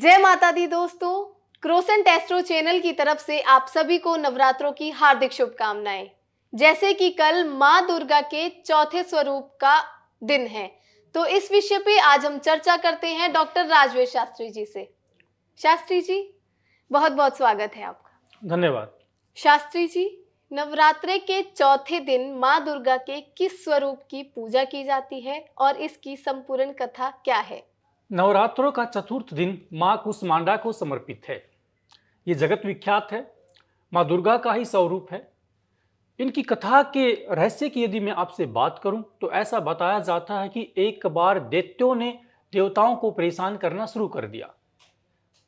जय माता दी दोस्तों। क्रोसेंट एस्ट्रो चैनल की तरफ से आप सभी को नवरात्रों की हार्दिक शुभकामनाएं। जैसे कि कल माँ दुर्गा के चौथे स्वरूप का दिन है, तो इस विषय पे आज हम चर्चा करते हैं डॉक्टर राजवेश शास्त्री जी से। शास्त्री जी, बहुत बहुत स्वागत है आपका। धन्यवाद। शास्त्री जी, नवरात्रे के चौथे दिन माँ दुर्गा के किस स्वरूप की पूजा की जाती है और इसकी संपूर्ण कथा क्या है? नवरात्रों का चतुर्थ दिन माँ कुष्मांडा को समर्पित है। ये जगत विख्यात है, माँ दुर्गा का ही स्वरूप है। इनकी कथा के रहस्य की यदि मैं आपसे बात करूं तो ऐसा बताया जाता है कि एक बार दैत्यों ने देवताओं को परेशान करना शुरू कर दिया।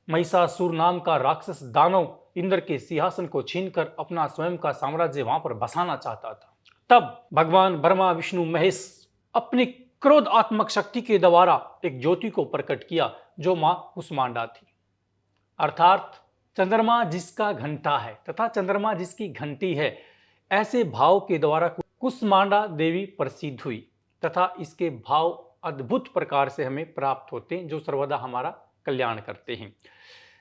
महिषासुर नाम का राक्षस दानव इंद्र के सिंहासन को छीनकर अपना स्वयं का साम्राज्य वहां पर बसाना चाहता था। तब भगवान ब्रह्मा विष्णु महेश अपनी क्रोधात्मक शक्ति के द्वारा एक ज्योति को प्रकट किया जो मां कुष्मांडा थी, अर्थात चंद्रमा जिसका घंटा है तथा चंद्रमा जिसकी घंटी है। ऐसे भाव के द्वारा कुष्मांडा देवी प्रसिद्ध हुई तथा इसके भाव अद्भुत प्रकार से हमें प्राप्त होते हैं जो सर्वदा हमारा कल्याण करते हैं।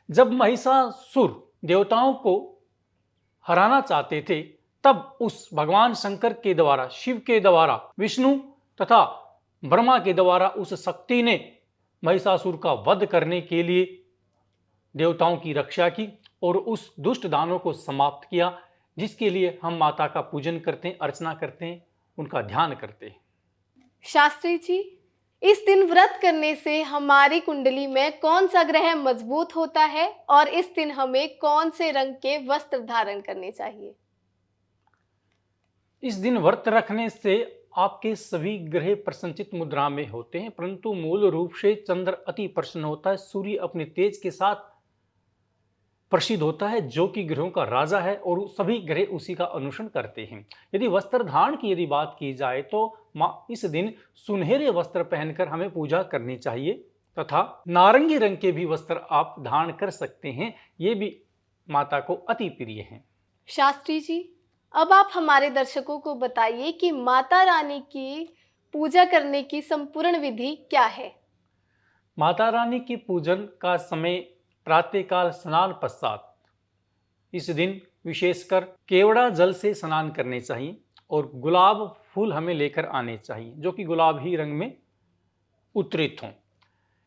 जब महिषासुर देवताओं को हराना चाहते थे तब उस भगवान शंकर के द्वारा, शिव के द्वारा, विष्णु तथा ब्रह्मा के द्वारा उस शक्ति ने महिषासुर का वध करने के लिए देवताओं की रक्षा की और उस दुष्ट दानव को समाप्त किया, जिसके लिए हम माता का पूजन करते हैं, अर्चना करते हैं, उनका ध्यान करते हैं। शास्त्री जी, इस दिन व्रत करने से हमारी कुंडली में कौन सा ग्रह मजबूत होता है और इस दिन हमें कौन से रंग के वस्त्र धारण करने चाहिए? इस दिन व्रत रखने से आपके सभी ग्रह प्रसन्नचित मुद्रा में होते हैं, परंतु मूल रूप से चंद्र अति प्रसन्न होता है, सूर्य अपने तेज के साथ प्रसिद्ध होता है जो कि ग्रहों का राजा है और सभी ग्रह उसी का अनुसरण करते हैं। यदि वस्त्र धारण की यदि बात की जाए तो इस दिन सुनहरे वस्त्र पहनकर हमें पूजा करनी चाहिए तथा नारंगी रंग के भी वस्त्र आप धारण कर सकते हैं, ये भी माता को अति प्रिय हैं। शास्त्री जी, अब आप हमारे दर्शकों को बताइए कि माता रानी की पूजा करने की संपूर्ण विधि क्या है? माता रानी की पूजन का समय प्रातःकाल स्नान पश्चात। इस दिन विशेषकर केवड़ा जल से स्नान करने चाहिए और गुलाब फूल हमें लेकर आने चाहिए जो कि गुलाबी रंग में उत्तरित हों।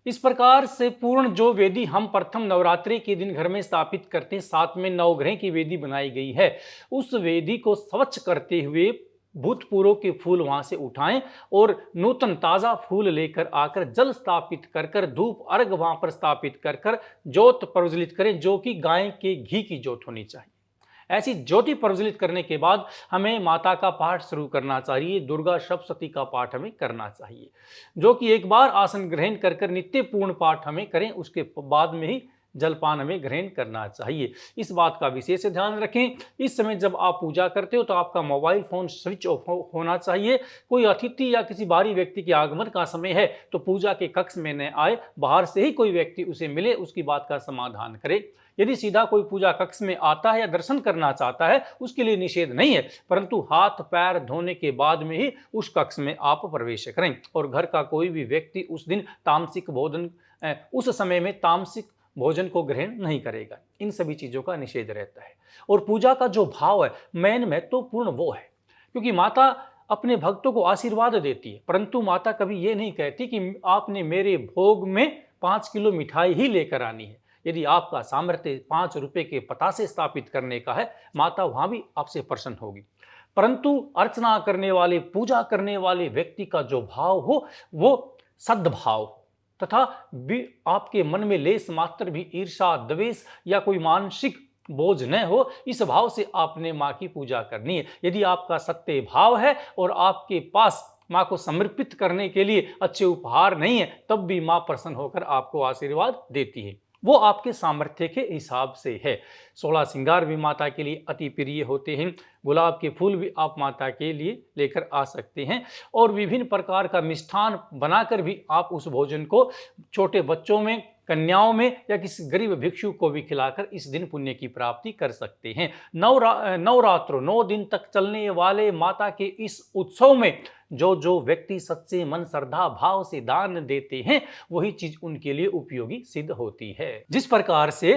इस प्रकार से पूर्ण जो वेदी हम प्रथम नवरात्रि के दिन घर में स्थापित करते हैं, साथ में नवग्रह की वेदी बनाई गई है, उस वेदी को स्वच्छ करते हुए भूतपूर्व के फूल वहां से उठाएं और नूतन ताजा फूल लेकर आकर जल स्थापित कर धूप अर्घ वहां पर स्थापित कर ज्योत प्रज्वलित करें जो कि गाय के घी की ज्योत होनी चाहिए। ऐसी ज्योति प्रज्वलित करने के बाद हमें माता का पाठ शुरू करना चाहिए, दुर्गा सप्तशती का पाठ हमें करना चाहिए जो कि एक बार आसन ग्रहण कर नित्य पूर्ण पाठ हमें करें, उसके बाद में ही जलपान हमें ग्रहण करना चाहिए। इस बात का विशेष ध्यान रखें। इस समय जब आप पूजा करते हो तो आपका मोबाइल फोन स्विच ऑफ होना चाहिए। कोई अतिथि या किसी बाहरी व्यक्ति के आगमन का समय है तो पूजा के कक्ष में न आए, बाहर से ही कोई व्यक्ति उसे मिले, उसकी बात का समाधान करे। यदि सीधा कोई पूजा कक्ष में आता है या दर्शन करना चाहता है उसके लिए निषेध नहीं है, परंतु हाथ पैर धोने के बाद में ही उस कक्ष में आप प्रवेश करें। और घर का कोई भी व्यक्ति उस दिन तामसिक भोजन, उस समय में तामसिक भोजन को ग्रहण नहीं करेगा। इन सभी चीजों का निषेध रहता है। और पूजा का जो भाव है मेन महत्वपूर्ण वो है, क्योंकि माता अपने भक्तों को आशीर्वाद देती है, परंतु माता कभी ये नहीं कहती कि आपने मेरे भोग में 5 किलो मिठाई ही लेकर आनी है। यदि आपका सामर्थ्य 5 रुपए के पतासे स्थापित करने का है, माता वहां भी आपसे प्रसन्न होगी। परंतु अर्चना करने वाले, पूजा करने वाले व्यक्ति का जो भाव हो वो सद्भाव हो तथा भी आपके मन में लेस मात्र भी ईर्षा, द्वेष या कोई मानसिक बोझ न हो, इस भाव से आपने माँ की पूजा करनी है। यदि आपका सत्य भाव है और आपके पास माँ को समर्पित करने के लिए अच्छे उपहार नहीं है, तब भी माँ प्रसन्न होकर आपको आशीर्वाद देती है। वो आपके सामर्थ्य के हिसाब से है। 16 श्रृंगार भी माता के लिए अति प्रिय होते हैं। गुलाब के फूल भी आप माता के लिए लेकर आ सकते हैं और विभिन्न प्रकार का मिष्ठान बनाकर भी आप उस भोजन को छोटे बच्चों में कन्याओं में या किसी गरीब भिक्षु को भी खिलाकर इस दिन पुण्य की प्राप्ति कर सकते हैं। नवरात्रों 9 दिन तक चलने वाले माता के इस उत्सव में जो व्यक्ति सच्चे मन श्रद्धा भाव से दान देते हैं वही चीज उनके लिए उपयोगी सिद्ध होती है। जिस प्रकार से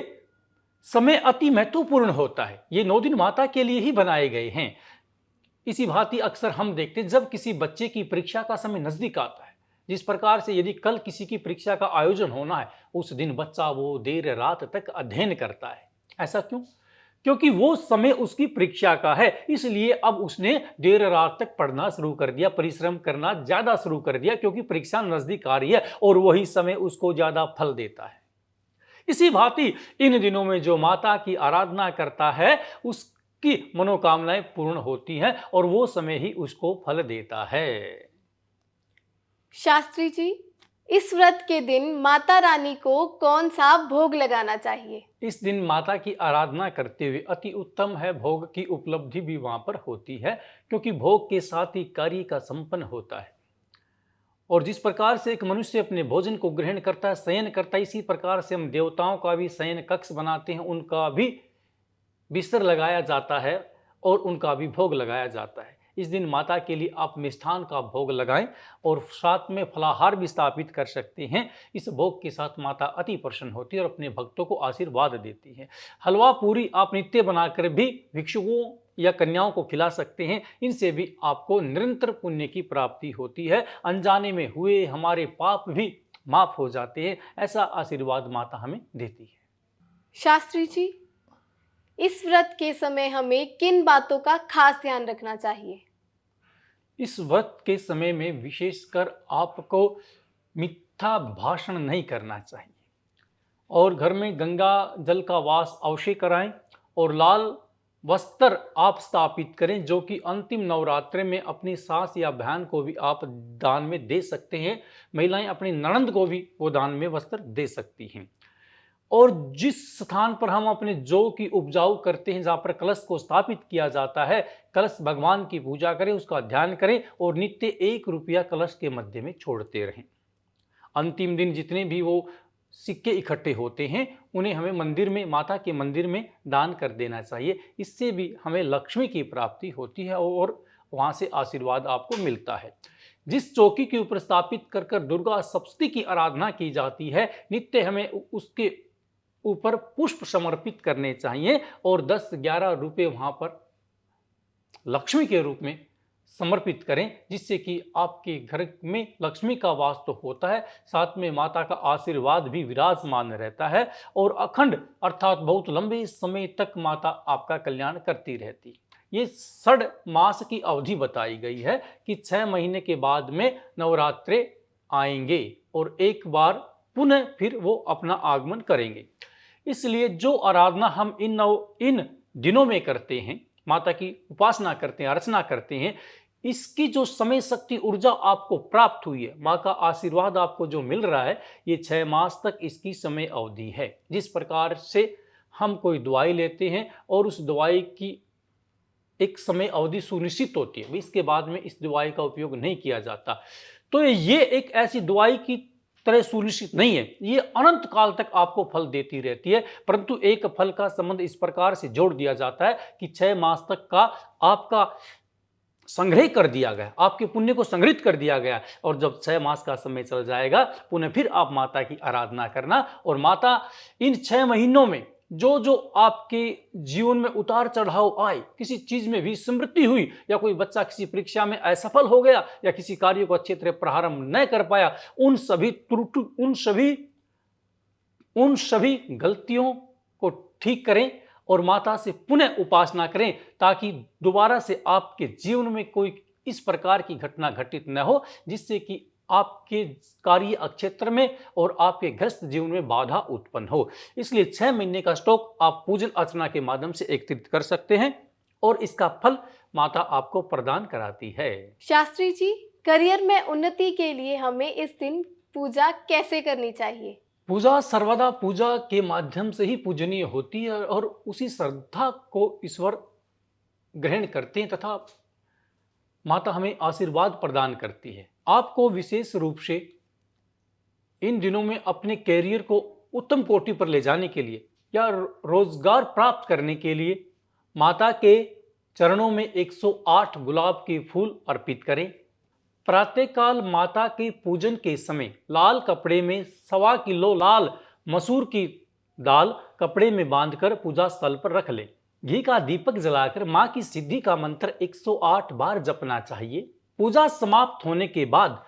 समय अति महत्वपूर्ण होता है, ये 9 दिन माता के लिए ही बनाए गए हैं। इसी भांति अक्सर हम देखते हैं जब किसी बच्चे की परीक्षा का समय नजदीक आता है, जिस प्रकार से यदि कल किसी की परीक्षा का आयोजन होना है, उस दिन बच्चा वो देर रात तक अध्ययन करता है। ऐसा क्यों? क्योंकि वो समय उसकी परीक्षा का है, इसलिए अब उसने देर रात तक पढ़ना शुरू कर दिया, परिश्रम करना ज्यादा शुरू कर दिया, क्योंकि परीक्षा नजदीक आ रही है और वही समय उसको ज्यादा फल देता है। इसी भांति इन दिनों में जो माता की आराधना करता है उसकी मनोकामनाएं पूर्ण होती हैं और वो समय ही उसको फल देता है। शास्त्री जी, इस व्रत के दिन माता रानी को कौन सा भोग लगाना चाहिए? इस दिन माता की आराधना करते हुए अति उत्तम है, भोग की उपलब्धि भी वहां पर होती है, क्योंकि भोग के साथ ही कार्य का संपन्न होता है। और जिस प्रकार से एक मनुष्य अपने भोजन को ग्रहण करता है, शयन करता है, इसी प्रकार से हम देवताओं का भी शयन कक्ष बनाते हैं, उनका भी बिस्तर लगाया जाता है और उनका भी भोग लगाया जाता है। इस दिन माता के लिए आप मिष्ठान का भोग लगाएं और साथ में फलाहार भी स्थापित कर सकते हैं। इस भोग के साथ माता अति प्रसन्न होती है और अपने भक्तों को आशीर्वाद देती है। हलवा पूरी आप नित्य बनाकर भी भिक्षुओं या कन्याओं को खिला सकते हैं, इनसे भी आपको निरंतर पुण्य की प्राप्ति होती है। अनजाने में हुए हमारे पाप भी माफ हो जाते हैं, ऐसा आशीर्वाद माता हमें देती है। शास्त्री जी, इस व्रत के समय हमें किन बातों का खास ध्यान रखना चाहिए? इस व्रत के समय में विशेषकर आपको मिथ्या भाषण नहीं करना चाहिए और घर में गंगा जल का वास अवश्य कराएं और लाल वस्त्र आप स्थापित करें, जो कि अंतिम नवरात्रि में अपनी सास या बहन को भी आप दान में दे सकते हैं। महिलाएं अपनी ननंद को भी वो दान में वस्त्र दे सकती हैं। और जिस स्थान पर हम अपने जौ की उपजाऊ करते हैं, जहाँ पर कलश को स्थापित किया जाता है, कलश भगवान की पूजा करें, उसका ध्यान करें और नित्य 1 रुपया कलश के मध्य में छोड़ते रहें। अंतिम दिन जितने भी वो सिक्के इकट्ठे होते हैं उन्हें हमें मंदिर में, माता के मंदिर में दान कर देना चाहिए। इससे भी हमें लक्ष्मी की प्राप्ति होती है और वहाँ से आशीर्वाद आपको मिलता है। जिस चौकी के ऊपर स्थापित कर कर दुर्गा सप्तशती की आराधना की जाती है, नित्य हमें उसके ऊपर पुष्प समर्पित करने चाहिए और 10-11 रुपये वहाँ पर लक्ष्मी के रूप में समर्पित करें, जिससे कि आपके घर में लक्ष्मी का वास तो होता है, साथ में माता का आशीर्वाद भी विराजमान रहता है और अखंड अर्थात बहुत लंबे समय तक माता आपका कल्याण करती रहती। ये 6 मास की अवधि बताई गई है कि 6 महीने के बाद में नवरात्रे आएंगे और एक बार पुनः फिर वो अपना आगमन करेंगे। इसलिए जो आराधना हम इन दिनों में करते हैं, माता की उपासना करते हैं, अर्चना करते हैं, इसकी जो समय शक्ति ऊर्जा आपको प्राप्त हुई है, माँ का आशीर्वाद आपको जो मिल रहा है, ये 6 मास तक इसकी समय अवधि है। जिस प्रकार से हम कोई दवाई लेते हैं और उस दवाई की एक समय अवधि सुनिश्चित होती है, इसके बाद में इस दवाई का उपयोग नहीं किया जाता, तो ये एक ऐसी दवाई की तरह सुनिश्चित नहीं है, ये अनंत काल तक आपको फल देती रहती है। परंतु एक फल का संबंध इस प्रकार से जोड़ दिया जाता है कि 6 मास तक का आपका संग्रह कर दिया गया, आपके पुण्य को संग्रहित कर दिया गया और जब 6 मास का समय चल जाएगा पुनः फिर आप माता की आराधना करना और माता इन 6 महीनों में जो आपके जीवन में उतार चढ़ाव आए, किसी चीज में भी समृद्धि हुई या कोई बच्चा किसी परीक्षा में असफल हो गया या किसी कार्य को अच्छी तरह प्रारंभ न कर पाया, उन सभी गलतियों को ठीक करें और माता से पुनः उपासना करें, ताकि दोबारा से आपके जीवन में कोई इस प्रकार की घटना घटित न हो जिससे कि आपके कार्य क्षेत्र में और आपके गृहस्थ जीवन में बाधा उत्पन्न हो। इसलिए 6 महीने का स्टॉक आप पूजन अर्चना के माध्यम से एकत्रित कर सकते हैं और इसका फल माता आपको प्रदान कराती है। शास्त्री जी, करियर में उन्नति के लिए हमें इस दिन पूजा कैसे करनी चाहिए? पूजा सर्वदा पूजा के माध्यम से ही पूजनीय होती है और उसी श्रद्धा को ईश्वर ग्रहण करते हैं तथा माता हमें आशीर्वाद प्रदान करती है। आपको विशेष रूप से इन दिनों में अपने कैरियर को उत्तम कोटि पर ले जाने के लिए या रोजगार प्राप्त करने के लिए माता के चरणों में 108 गुलाब के फूल अर्पित करें। प्रातःकाल माता के पूजन के समय लाल कपड़े में 1.25 किलो लाल मसूर की दाल कपड़े में बांधकर पूजा स्थल पर रख लें। घी का दीपक जलाकर मां की सिद्धि का मंत्र 108 बार जपना चाहिए। पूजा समाप्त होने के बाद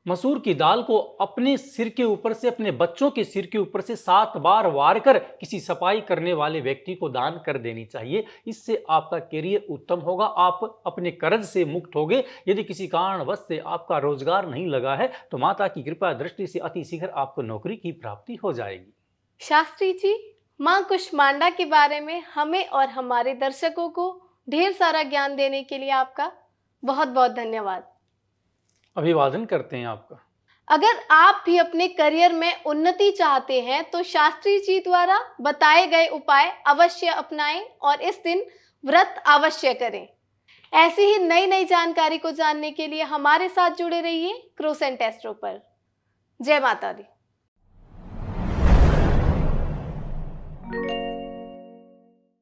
मसूर की दाल को अपने सिर के ऊपर से, अपने बच्चों के सिर के ऊपर से 7 बार वार कर किसी सफाई करने वाले व्यक्ति को दान कर देनी चाहिए। इससे आपका करियर उत्तम होगा, आप अपने कर्ज से मुक्त होगे। यदि किसी कारणवश से आपका रोजगार नहीं लगा है तो माता की कृपा दृष्टि से अति शीघ्र आपको नौकरी की प्राप्ति हो जाएगी। शास्त्री जी, मां कुष्मांडा के बारे में हमें और हमारे दर्शकों को ढेर सारा ज्ञान देने के लिए आपका बहुत बहुत धन्यवाद। अभिवादन करते हैं आपका। अगर आप भी अपने करियर में उन्नति चाहते हैं तो शास्त्री जी द्वारा बताए गए उपाय अवश्य अपनाएं और इस दिन व्रत अवश्य करें। ऐसी ही नई नई जानकारी को जानने के लिए हमारे साथ जुड़े रहिए क्रोसेंट एस्ट्रो पर। जय माता दी।